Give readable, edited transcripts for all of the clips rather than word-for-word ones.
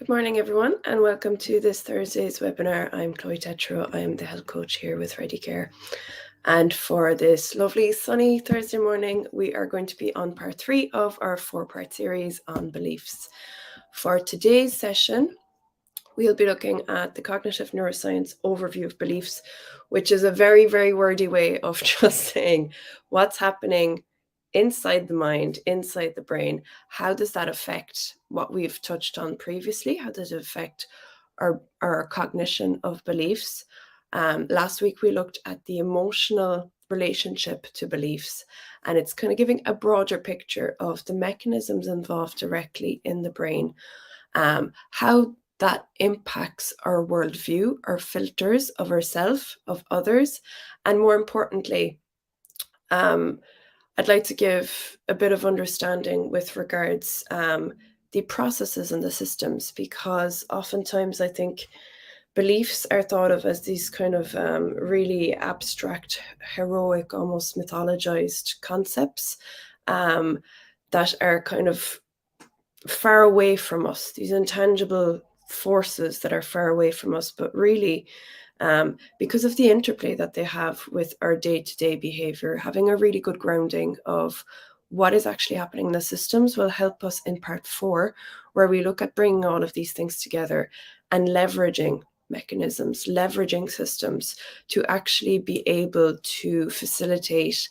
Good morning, everyone, and welcome to this Thursday's webinar. I'm Chloe Tetro. I'm the health coach here with Ready Care. And for this lovely sunny Thursday morning, we are going to be on part 3 of our 4-part series on beliefs. For today's session, we'll be looking at the cognitive neuroscience overview of beliefs, which is a very, very wordy way of just saying what's happening inside the mind, inside the brain. How does that affect what we've touched on previously? How does it affect our cognition of beliefs? Last week, we looked at the emotional relationship to beliefs, and it's kind of giving a broader picture of the mechanisms involved directly in the brain, how that impacts our worldview, our filters of ourselves, of others, and more importantly, I'd like to give a bit of understanding with regards the processes and the systems, because oftentimes I think beliefs are thought of as these kind of really abstract, heroic, almost mythologized concepts that are kind of far away from us, these intangible forces that are far away from us, but really because of the interplay that they have with our day-to-day behavior, having a really good grounding of what is actually happening in the systems will help us in part 4, where we look at bringing all of these things together and leveraging mechanisms, leveraging systems to actually be able to facilitate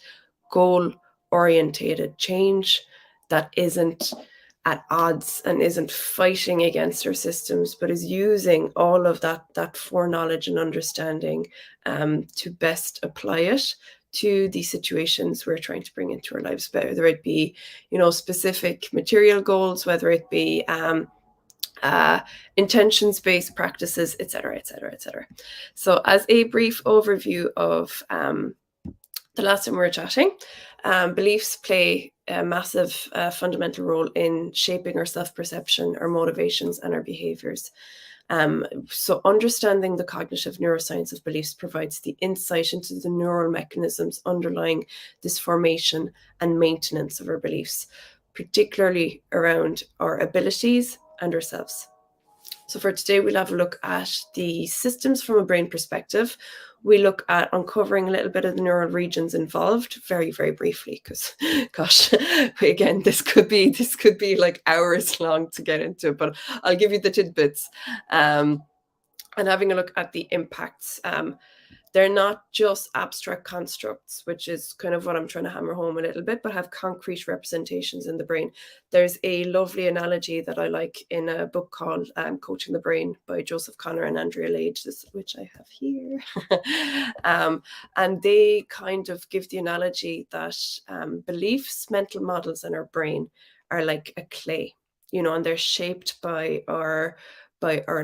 goal-orientated change that isn't at odds and isn't fighting against our systems, but is using all of that foreknowledge and understanding to best apply it to the situations we're trying to bring into our lives, whether it be, specific material goals, whether it be intentions-based practices, etc., etc., etc. So as a brief overview of the last time we were chatting, beliefs play a massive fundamental role in shaping our self-perception, our motivations, and our behaviors. So understanding the cognitive neuroscience of beliefs provides the insight into the neural mechanisms underlying this formation and maintenance of our beliefs, particularly around our abilities and ourselves. So for today, we'll have a look at the systems from a brain perspective. We look at uncovering a little bit of the neural regions involved very, very briefly, because gosh, again, this could be like hours long to get into, but I'll give you the tidbits. And having a look at the impacts. They're not just abstract constructs, which is kind of what I'm trying to hammer home a little bit, but have concrete representations in the brain. There's a lovely analogy that I like in a book called Coaching the Brain by Joseph Connor and Andrea Lade, which I have here. And they kind of give the analogy that beliefs, mental models in our brain are like a clay, and they're shaped by our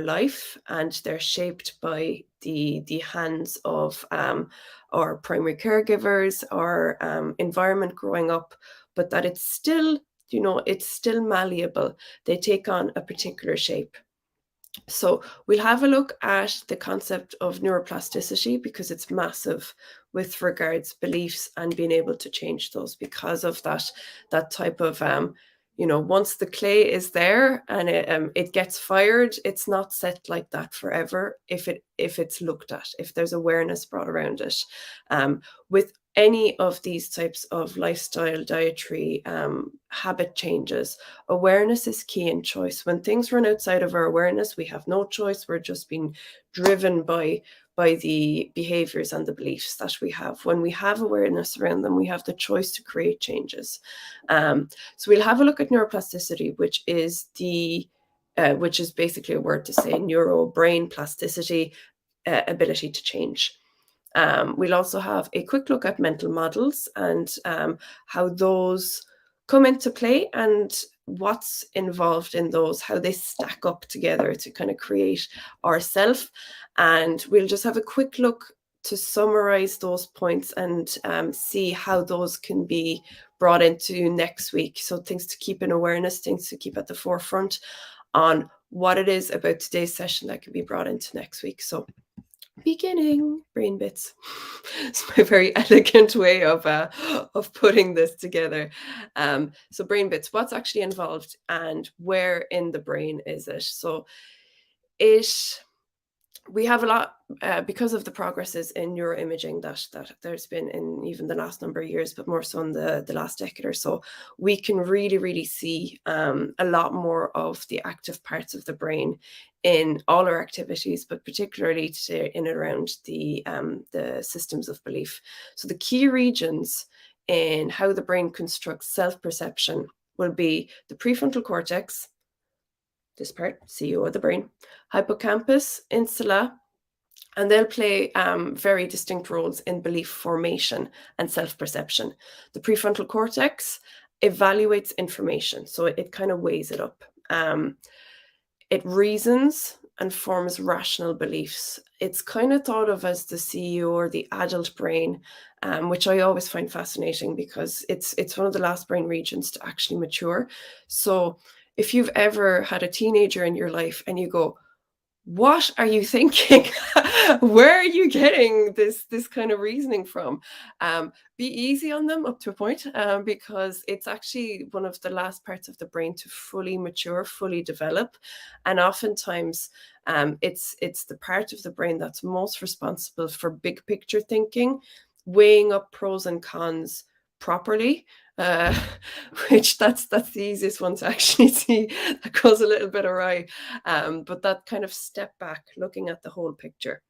life, and they're shaped by the hands of our primary caregivers, our environment growing up, but that it's still malleable. They take on a particular shape. So we'll have a look at the concept of neuroplasticity, because it's massive with regards beliefs and being able to change those, because of that type of once the clay is there and it gets fired, it's not set like that forever if it's looked at, if there's awareness brought around it. With any of these types of lifestyle, dietary habit changes, awareness is key in choice. When things run outside of our awareness, we have no choice. We're just being driven by the behaviors and the beliefs that we have. When we have awareness around them, we have the choice to create changes. So we'll have a look at neuroplasticity, which is basically a word to say neuro, brain, plasticity, ability to change. We'll also have a quick look at mental models and how those come into play and what's involved in those, how they stack up together to kind of create ourself. And we'll just have a quick look to summarize those points and see how those can be brought into next week. So things to keep in awareness, things to keep at the forefront on what it is about today's session that can be brought into next week. So Beginning brain bits. It's my very elegant way of putting this together. So brain bits, what's actually involved and where in the brain is it? So it we have a lot because of the progresses in neuroimaging that there's been in even the last number of years, but more so in the last decade or so. We can really see a lot more of the active parts of the brain in all our activities, but particularly in and around the systems of belief. So the key regions in how the brain constructs self-perception will be the prefrontal cortex, this part, CEO of the brain, hippocampus, insula, and they'll play very distinct roles in belief formation and self-perception. The prefrontal cortex evaluates information, so it kind of weighs it up. It reasons and forms rational beliefs. It's kind of thought of as the CEO or the adult brain, which I always find fascinating because it's one of the last brain regions to actually mature. So if you've ever had a teenager in your life and you go, what are you thinking? Where are you getting this kind of reasoning from? Be easy on them up to a point, because it's actually one of the last parts of the brain to fully mature, fully develop, and oftentimes it's the part of the brain that's most responsible for big picture thinking, weighing up pros and cons properly. Uh, which that's the easiest one to actually see that goes a little bit awry, but that kind of step back, looking at the whole picture.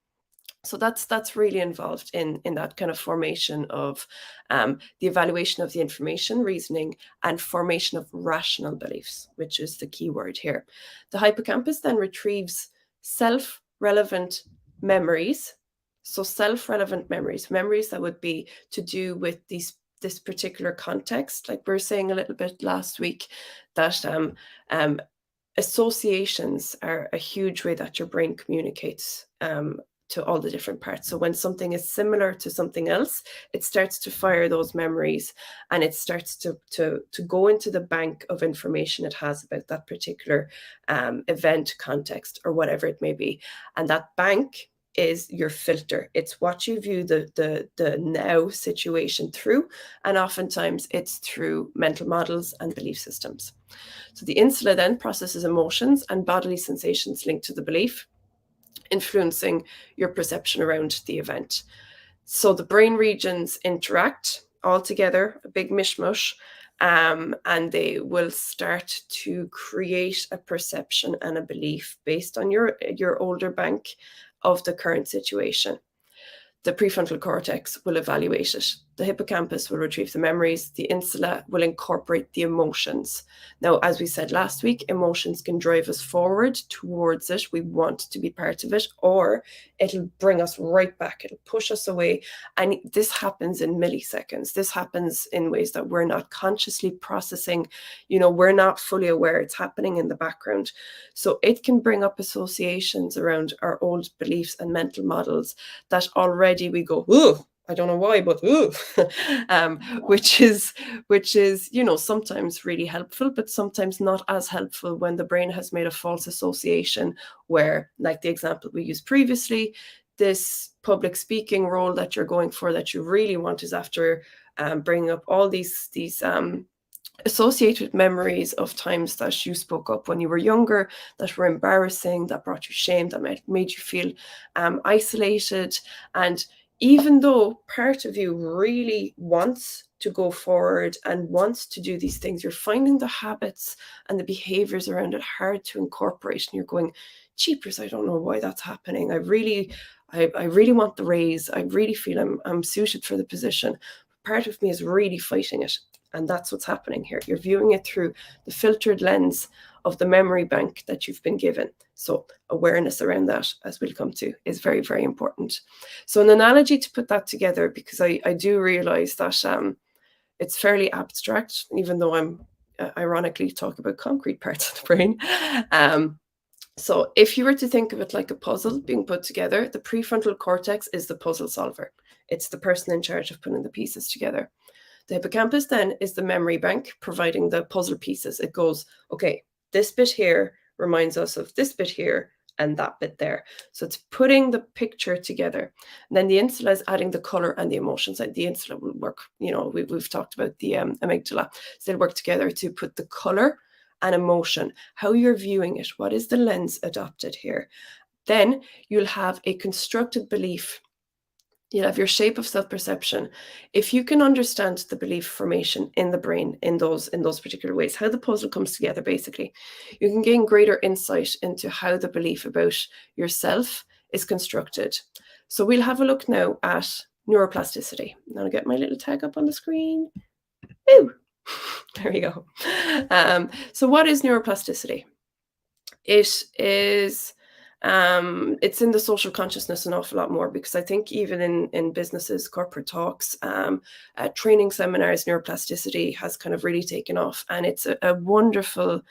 So that's really involved in that kind of formation of the evaluation of the information, reasoning, and formation of rational beliefs, which is the key word here. The hippocampus then retrieves self-relevant memories. So self-relevant memories that would be to do with this particular context, like we were saying a little bit last week, that associations are a huge way that your brain communicates to all the different parts. So when something is similar to something else, it starts to fire those memories, and it starts to go into the bank of information it has about that particular event, context, or whatever it may be. And that bank is your filter. It's what you view the now situation through, and oftentimes it's through mental models and belief systems. So the insula then processes emotions and bodily sensations linked to the belief, influencing your perception around the event. So the brain regions interact all together, a big mishmash, and they will start to create a perception and a belief based on your older bank of the current situation. The prefrontal cortex will evaluate it. The hippocampus will retrieve the memories. The insula will incorporate the emotions. Now, as we said last week, emotions can drive us forward towards it. We want to be part of it, or it'll bring us right back. It'll push us away. And this happens in milliseconds. This happens in ways that we're not consciously processing. We're not fully aware it's happening in the background. So it can bring up associations around our old beliefs and mental models that already we go, ooh, I don't know why, but ooh, which is sometimes really helpful, but sometimes not as helpful when the brain has made a false association where, like the example we used previously, this public speaking role that you're going for, that you really want, is after bringing up all these associated memories of times that you spoke up when you were younger that were embarrassing, that brought you shame, that made you feel isolated. And even though part of you really wants to go forward and wants to do these things, you're finding the habits and the behaviors around it hard to incorporate, and you're going, jeepers, I don't know why that's happening. I really want the raise. I really feel I'm suited for the position. Part of me is really fighting it. And that's what's happening here. You're viewing it through the filtered lens of the memory bank that you've been given. So awareness around that, as we'll come to, is very, very important. So an analogy to put that together, because I do realize that it's fairly abstract, even though I'm ironically talking about concrete parts of the brain. So if you were to think of it like a puzzle being put together, the prefrontal cortex is the puzzle solver. It's the person in charge of putting the pieces together. The hippocampus then is the memory bank providing the puzzle pieces. It goes, okay, this bit here reminds us of this bit here, and that bit there. So it's putting the picture together. And then the insula is adding the color and the emotions. Like the insula will work, we've talked about the amygdala. So they'll work together to put the color and emotion, how you're viewing it, what is the lens adopted here. Then you'll have a constructed belief. You'll have your shape of self-perception. If you can understand the belief formation in the brain in those particular ways, how the puzzle comes together, basically, you can gain greater insight into how the belief about yourself is constructed. So we'll have a look now at neuroplasticity. Now I'll get my little tag up on the screen. Ooh, there we go. So what is neuroplasticity? It is it's in the social consciousness an awful lot more, because I think even in businesses, corporate talks, training seminars, neuroplasticity has kind of really taken off, and it's a wonderful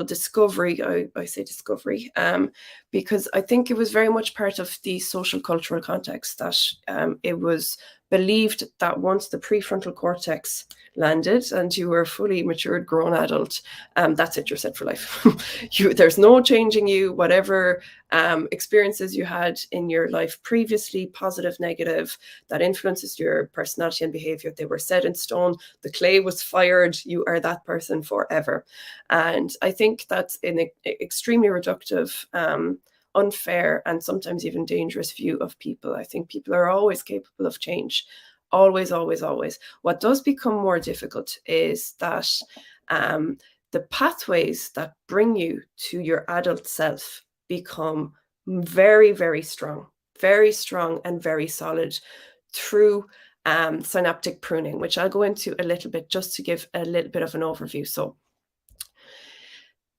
discovery. I say discovery because I think it was very much part of the social cultural context that it was believed that once the prefrontal cortex landed and you were a fully matured grown adult, that's it, you're set for life. There's no changing you. Whatever experiences you had in your life previously, positive, negative, that influences your personality and behavior, they were set in stone. The clay was fired. You are that person forever. And I think that's an extremely reductive, unfair, and sometimes even dangerous view of people. I think people are always capable of change. Always, always, always. What does become more difficult is that the pathways that bring you to your adult self become very, very strong and very solid through synaptic pruning, which I'll go into a little bit just to give a little bit of an overview. So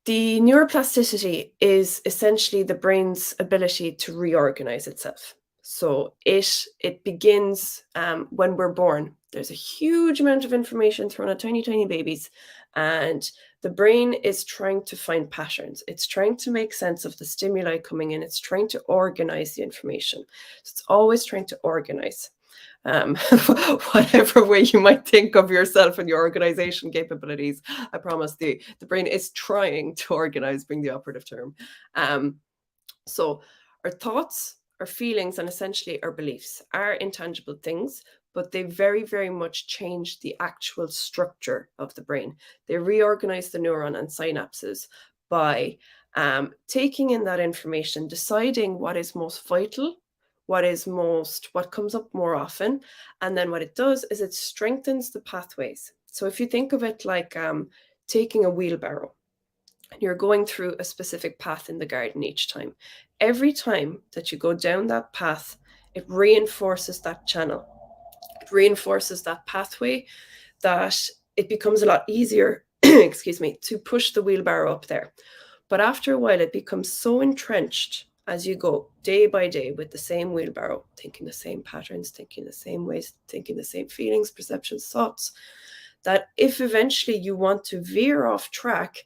the neuroplasticity is essentially the brain's ability to reorganize itself. So it begins when we're born. There's a huge amount of information thrown at tiny, tiny babies, and the brain is trying to find patterns. It's trying to make sense of the stimuli coming in. It's trying to organize the information. So it's always trying to organize. Whatever way you might think of yourself and your organization capabilities, I promise the brain is trying to organize, being the operative term. So our thoughts, our feelings, and essentially our beliefs are intangible things, but they very, very much change the actual structure of the brain. They reorganize the neuron and synapses by taking in that information, deciding what is most vital, what comes up more often. And then what it does is it strengthens the pathways. So if you think of it like taking a wheelbarrow, you're going through a specific path in the garden each time. Every time that you go down that path, it reinforces that channel. It reinforces that pathway, that it becomes a lot easier, excuse me, to push the wheelbarrow up there. But after a while, it becomes so entrenched as you go day by day with the same wheelbarrow, thinking the same patterns, thinking the same ways, thinking the same feelings, perceptions, thoughts, that if eventually you want to veer off track,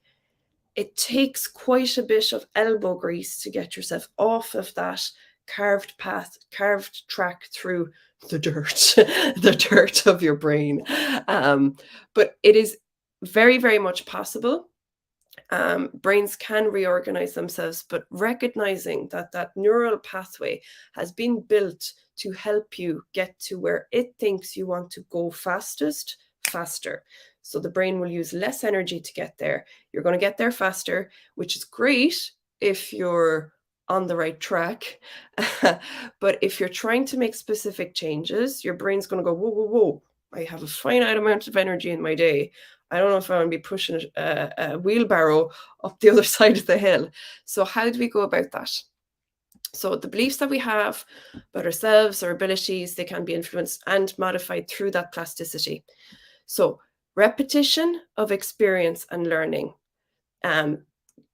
it takes quite a bit of elbow grease to get yourself off of that carved path, carved track through the dirt, the dirt of your brain. But it is very, very much possible. Brains can reorganize themselves, but recognizing that neural pathway has been built to help you get to where it thinks you want to go fastest, faster. So the brain will use less energy to get there. You're going to get there faster, which is great if you're on the right track. But if you're trying to make specific changes, your brain's going to go, whoa, whoa, whoa. I have a finite amount of energy in my day. I don't know if I want to be pushing a wheelbarrow up the other side of the hill. So how do we go about that? So the beliefs that we have about ourselves, our abilities, they can be influenced and modified through that plasticity. So repetition of experience and learning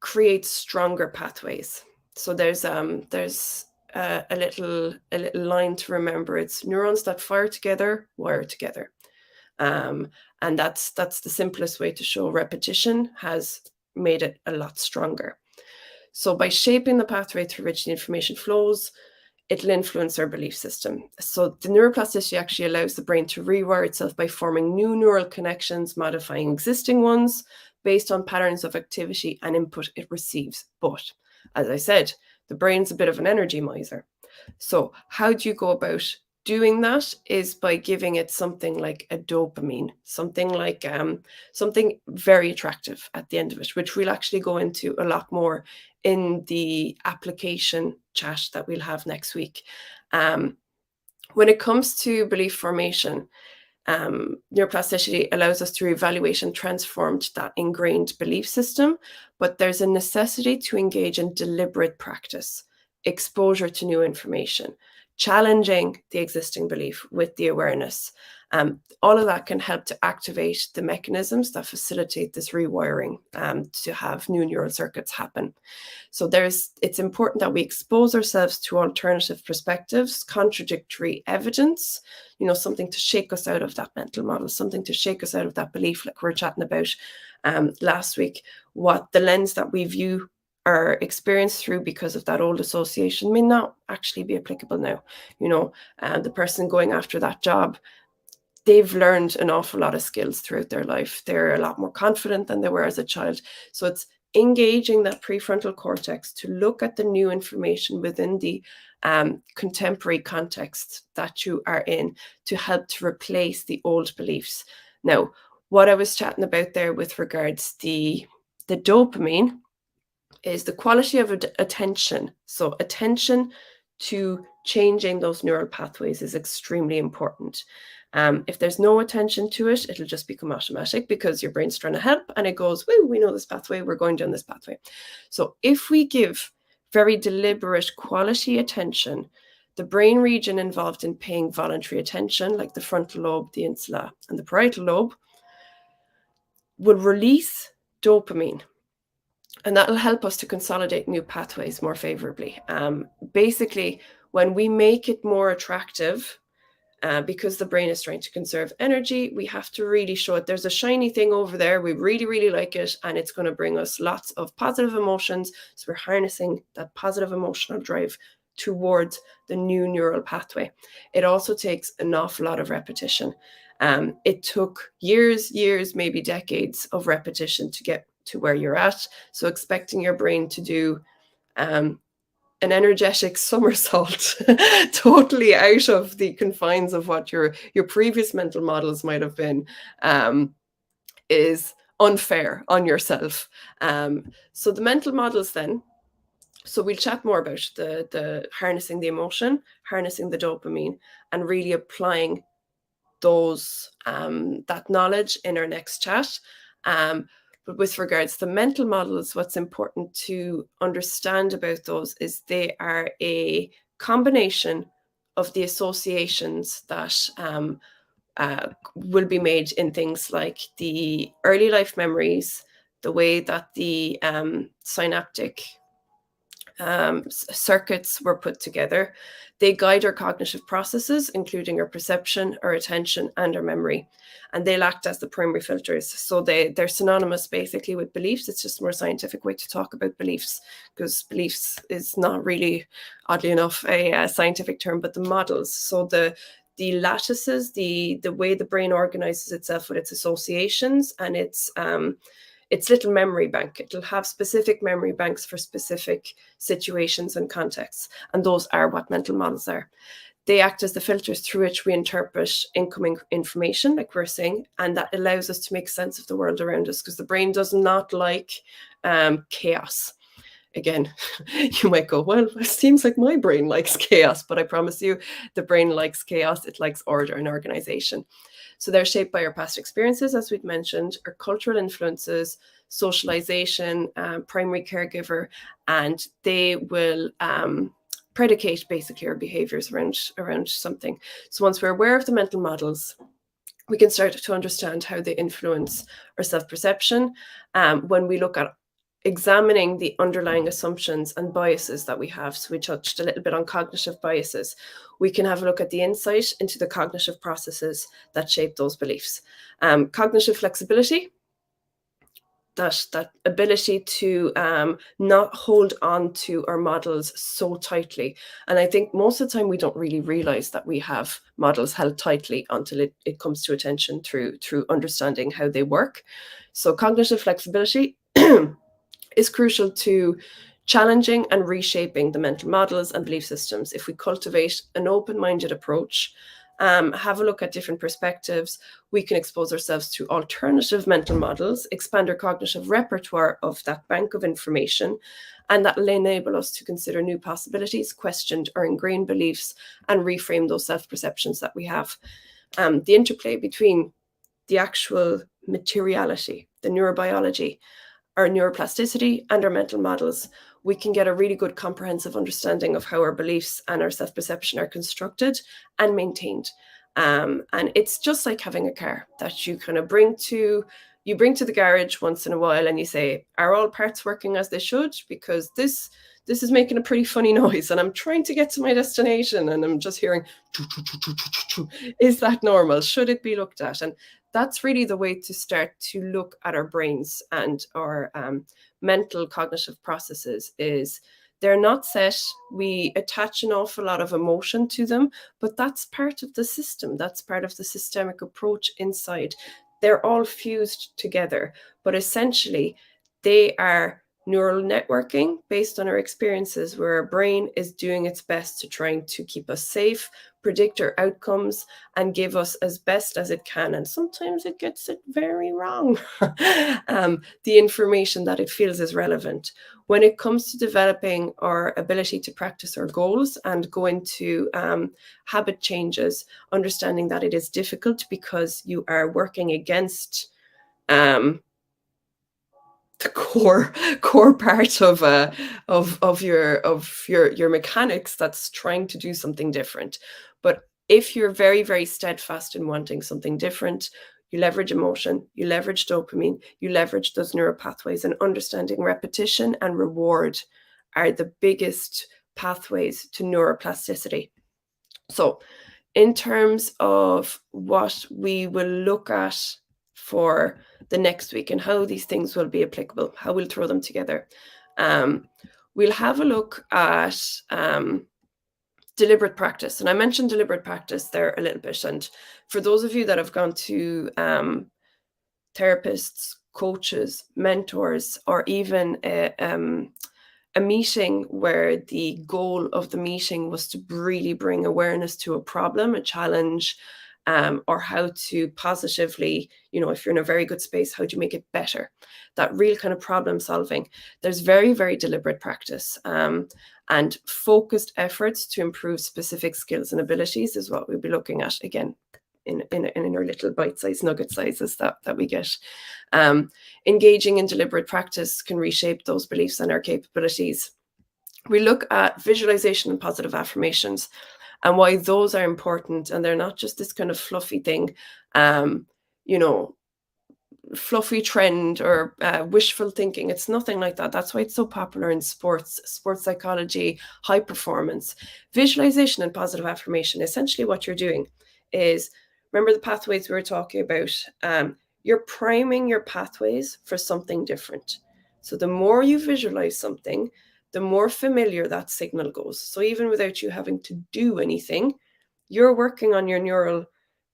creates stronger pathways. So there's a little line to remember. It's neurons that fire together, wire together. And that's the simplest way to show repetition has made it a lot stronger. So by shaping the pathway through which the information flows, it'll influence our belief system. So the neuroplasticity actually allows the brain to rewire itself by forming new neural connections, modifying existing ones based on patterns of activity and input it receives. But as I said, the brain's a bit of an energy miser. So how do you go about doing that? Is by giving it something like a dopamine, something like something very attractive at the end of it, which we'll actually go into a lot more in the application chat that we'll have next week. When it comes to belief formation, neuroplasticity allows us to evaluate and transform that ingrained belief system, but there's a necessity to engage in deliberate practice, exposure to new information, challenging the existing belief with the awareness. All of that can help to activate the mechanisms that facilitate this rewiring to have new neural circuits happen. So it's important that we expose ourselves to alternative perspectives, contradictory evidence, something to shake us out of that mental model, something to shake us out of that belief, like we were chatting about last week. What the lens that we view our experience through because of that old association may not actually be applicable now. The person going after that job, they've learned an awful lot of skills throughout their life. They're a lot more confident than they were as a child. So it's engaging that prefrontal cortex to look at the new information within the contemporary context that you are in to help to replace the old beliefs. Now, what I was chatting about there with regards the dopamine is the quality of attention. So attention to changing those neural pathways is extremely important. If there's no attention to it, it'll just become automatic because your brain's trying to help and it goes, woo, we know this pathway, we're going down this pathway. So if we give very deliberate quality attention, the brain region involved in paying voluntary attention, like the frontal lobe, the insula, and the parietal lobe, will release dopamine. And that'll help us to consolidate new pathways more favorably. Basically, when we make it more attractive, because the brain is trying to conserve energy, we have to really show it. There's a shiny thing over there. We really, really like it. And it's going to bring us lots of positive emotions. So we're harnessing that positive emotional drive towards the new neural pathway. It also takes an awful lot of repetition. It took years, maybe decades of repetition to get to where you're at. So expecting your brain to do an energetic somersault totally out of the confines of what your previous mental models might have been is unfair on yourself. So the mental models then, so we'll chat more about the harnessing the emotion, harnessing the dopamine, and really applying those that knowledge in our next chat. But with regards to mental models, what's important to understand about those is they are a combination of the associations that will be made in things like the early life memories, the way that the synaptic circuits were put together. They guide our cognitive processes, including our perception, our attention, and our memory. And they'll act as the primary filters. So they're synonymous basically with beliefs. It's just a more scientific way to talk about beliefs, because beliefs is not really, oddly enough, a scientific term, but the models. So the lattices, the way the brain organizes itself with its associations and its little memory bank. It'll have specific memory banks for specific situations and contexts. And those are what mental models are. They act as the filters through which we interpret incoming information, like we're saying, and that allows us to make sense of the world around us, because the brain does not like chaos. Again, you might go, well, it seems like my brain likes chaos, but I promise you, the brain likes chaos. It likes order and organization. So they're shaped by our past experiences, as we've mentioned, our cultural influences, socialization, primary caregiver, and they will predicate basically our behaviors around something. So once we're aware of the mental models, we can start to understand how they influence our self-perception. When we look at examining the underlying assumptions and biases that we have. So we touched a little bit on cognitive biases. We can have a look at the insight into the cognitive processes that shape those beliefs. Cognitive flexibility, that ability to not hold on to our models so tightly. And I think most of the time we don't really realize that we have models held tightly until it comes to attention through understanding how they work. So cognitive flexibility is crucial to challenging and reshaping the mental models and belief systems. If we cultivate an open-minded approach, have a look at different perspectives, we can expose ourselves to alternative mental models, expand our cognitive repertoire of that bank of information, and that will enable us to consider new possibilities, question our ingrained beliefs, and reframe those self-perceptions that we have. The interplay between the actual materiality, the neurobiology, our neuroplasticity, and our mental models, we can get a really good comprehensive understanding of how our beliefs and our self-perception are constructed and maintained. And it's just like having a car that you kind of bring to the garage once in a while, and you say, are all parts working as they should? Because this is making a pretty funny noise, and I'm trying to get to my destination, and I'm just hearing, is that normal? Should it be looked at? And that's really the way to start to look at our brains and our mental cognitive processes. Is they're not set. We attach an awful lot of emotion to them, but that's part of the system. That's part of the systemic approach inside. They're all fused together, but essentially they are neural networking based on our experiences, where our brain is doing its best to trying to keep us safe, predict our outcomes, and give us as best as it can. And sometimes it gets it very wrong. The information that it feels is relevant. When it comes to developing our ability to practice our goals and go into habit changes, understanding that it is difficult because you are working against the core part of your mechanics that's trying to do something different. But if you're very, very steadfast in wanting something different, you leverage emotion, you leverage dopamine, you leverage those neural pathways, and understanding repetition and reward are the biggest pathways to neuroplasticity. So in terms of what we will look at for the next week and how these things will be applicable, how we'll throw them together, we'll have a look at deliberate practice. And I mentioned deliberate practice there a little bit. And for those of you that have gone to therapists, coaches, mentors, or even a meeting where the goal of the meeting was to really bring awareness to a problem, a challenge, or how to positively, if you're in a very good space, how do you make it better? That real kind of problem solving. There's very, very deliberate practice and focused efforts to improve specific skills and abilities is what we'll be looking at again in our little bite-sized nugget sizes that we get. Engaging in deliberate practice can reshape those beliefs and our capabilities. We look at visualization and positive affirmations and why those are important, and they're not just this kind of fluffy thing, fluffy trend or wishful thinking. It's nothing like that. That's why it's so popular in sports psychology, high performance. Visualization and positive affirmation, essentially what you're doing is, remember the pathways we were talking about, you're priming your pathways for something different. So the more you visualize something, the more familiar that signal goes. So even without you having to do anything, you're working on your neural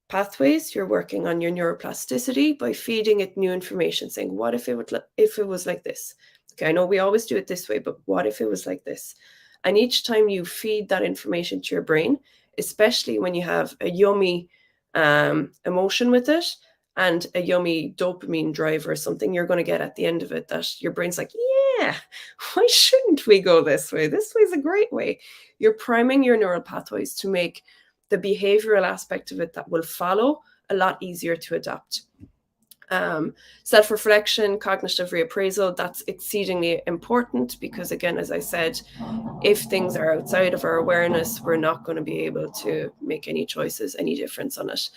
pathways, you're working on your neuroplasticity by feeding it new information, saying, what if it was like this? Okay, I know we always do it this way, but what if it was like this? And each time you feed that information to your brain, especially when you have a yummy emotion with it and a yummy dopamine drive or something, you're going to get at the end of it that your brain's like, yeah, why shouldn't we go this way? This way's a great way. You're priming your neural pathways to make the behavioral aspect of it that will follow a lot easier to adopt. Self-reflection, cognitive reappraisal, that's exceedingly important because, again, as I said, if things are outside of our awareness, we're not going to be able to make any choices, any difference on it.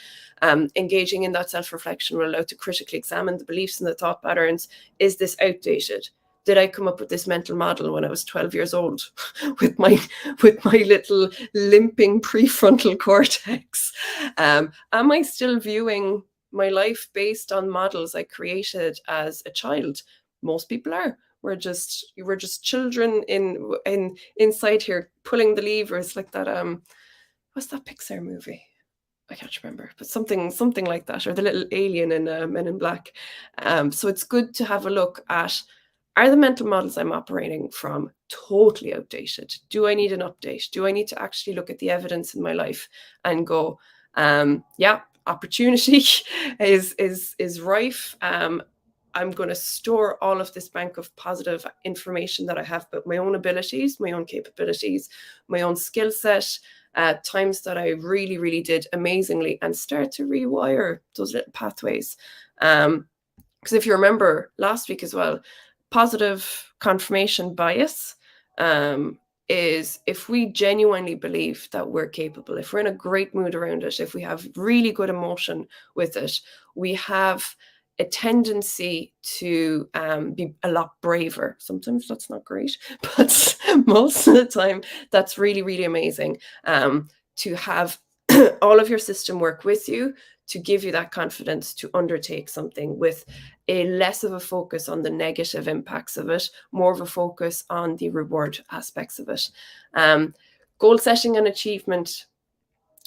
Engaging in that self-reflection will allow to critically examine the beliefs and the thought patterns. Is this outdated? Did I come up with this mental model when I was 12 years old with my little limping prefrontal cortex? Am I still viewing my life based on models I created as a child? Most people are. We're just children inside here pulling the levers like that. What's that Pixar movie? I can't remember, but something like that, or the little alien in Men in Black. So it's good to have a look at, are the mental models I'm operating from totally outdated? Do I need an update? Do I need to actually look at the evidence in my life and go, yeah, opportunity is rife. I'm going to store all of this bank of positive information that I have about my own abilities, my own capabilities, my own skill set, times that I really, really did amazingly, and start to rewire those little pathways. Because if you remember last week as well, positive confirmation bias is if we genuinely believe that we're capable, if we're in a great mood around it, if we have really good emotion with it, we have a tendency to be a lot braver. Sometimes that's not great, but most of the time that's really, really amazing to have all of your system work with you to give you that confidence to undertake something with a less of a focus on the negative impacts of it, more of a focus on the reward aspects of it. Goal setting and achievement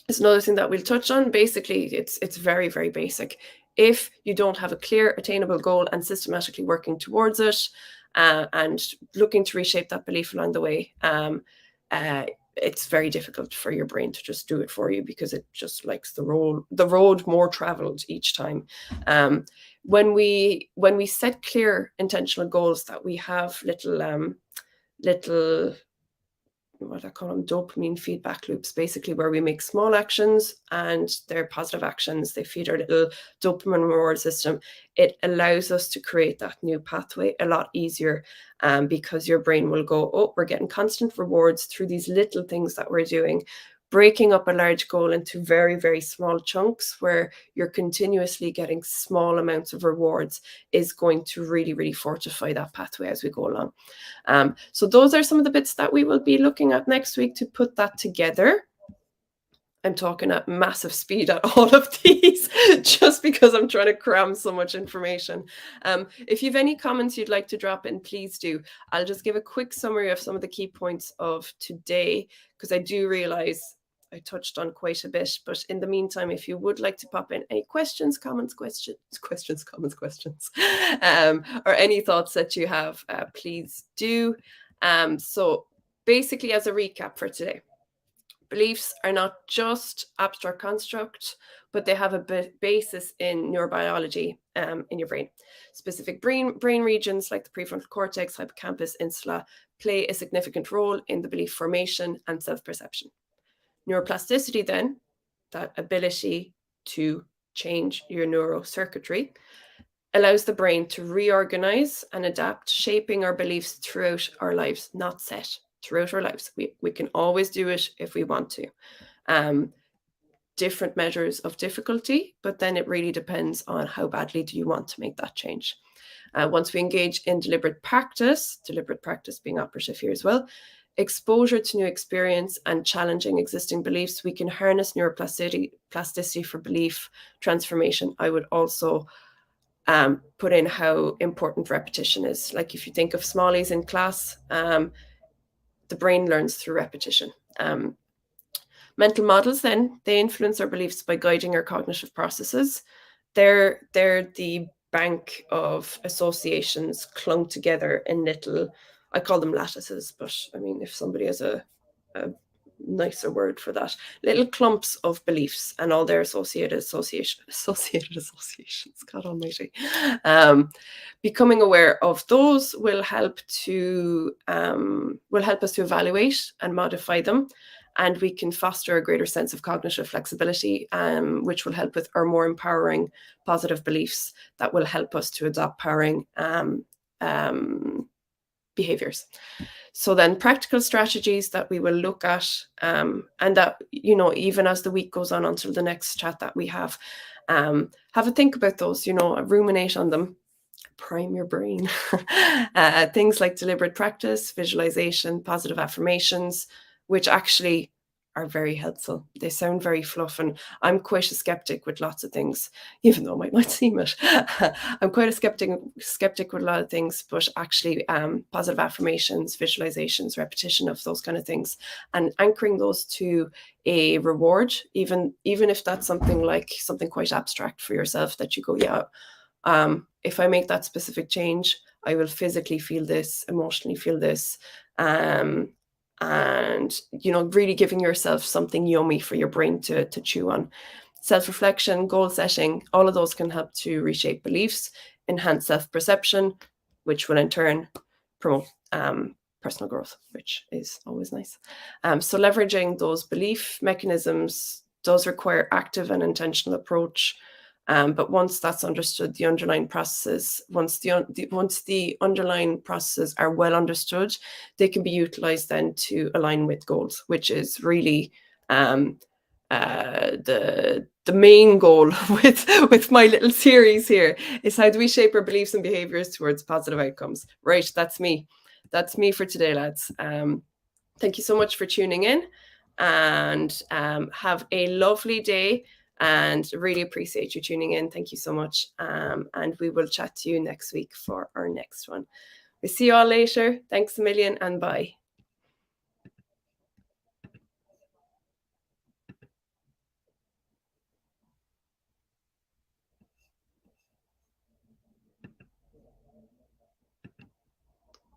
is another thing that we'll touch on. Basically, it's very, very basic. If you don't have a clear, attainable goal and systematically working towards it and looking to reshape that belief along the way, it's very difficult for your brain to just do it for you because it just likes the road more traveled each time. When we set clear intentional goals, that we have little what I call them, dopamine feedback loops, basically, where we make small actions and they're positive actions. They feed our little dopamine reward system. It allows us to create that new pathway a lot easier because your brain will go, oh, we're getting constant rewards through these little things that we're doing. Breaking up a large goal into very, very small chunks where you're continuously getting small amounts of rewards is going to really, really fortify that pathway as we go along. So those are some of the bits that we will be looking at next week to put that together. I'm talking at massive speed at all of these just because I'm trying to cram so much information. If you have any comments you'd like to drop in, please do. I'll just give a quick summary of some of the key points of today, because I do realize I touched on quite a bit, but in the meantime, if you would like to pop in any questions, comments, or any thoughts that you have, please do. So basically, as a recap for today, beliefs are not just abstract construct, but they have a basis in neurobiology in your brain. Specific brain regions like the prefrontal cortex, hippocampus, insula play a significant role in the belief formation and self-perception. Neuroplasticity, then, that ability to change your neurocircuitry, allows the brain to reorganize and adapt, shaping our beliefs throughout our lives, not set throughout our lives. We can always do it if we want to. Different measures of difficulty, but then it really depends on how badly do you want to make that change. Once we engage in deliberate practice being operative here as well, exposure to new experience and challenging existing beliefs, we can harness neuroplasticity for belief transformation. I would also put in how important repetition is. Like if you think of smallies in class, the brain learns through repetition. Mental models, then, they influence our beliefs by guiding our cognitive processes. They're the bank of associations clung together in little, I call them lattices, but I mean, if somebody has a nicer word for that, little clumps of beliefs and all their associated associations, God almighty. Becoming aware of those will help us to evaluate and modify them, and we can foster a greater sense of cognitive flexibility, which will help with our more empowering positive beliefs that will help us to adopt powering behaviors. So then practical strategies that we will look at, and that, even as the week goes on until the next chat that we have a think about those, ruminate on them, prime your brain. Things like deliberate practice, visualization, positive affirmations, which actually are very helpful. They sound very fluff, and I'm quite a skeptic with lots of things, even though I might not seem it. I'm quite a skeptic with a lot of things, but actually positive affirmations, visualizations, repetition of those kind of things, and anchoring those to a reward, even if that's something quite abstract for yourself, that you go, yeah, if I make that specific change, I will physically feel this, emotionally feel this. And, really giving yourself something yummy for your brain to chew on. Self-reflection, goal setting, all of those can help to reshape beliefs, enhance self-perception, which will in turn promote personal growth, which is always nice. So leveraging those belief mechanisms does require active and intentional approach. But once that's understood, the underlying processes, once the underlying processes are well understood, they can be utilized then to align with goals, which is really the main goal with my little series here, is how do we shape our beliefs and behaviors towards positive outcomes. Right, that's me for today, lads. Thank you so much for tuning in, and have a lovely day, and really appreciate you tuning in. Thank you so much, and we will chat to you next week for our next one. We'll see you all later. Thanks a million, and bye.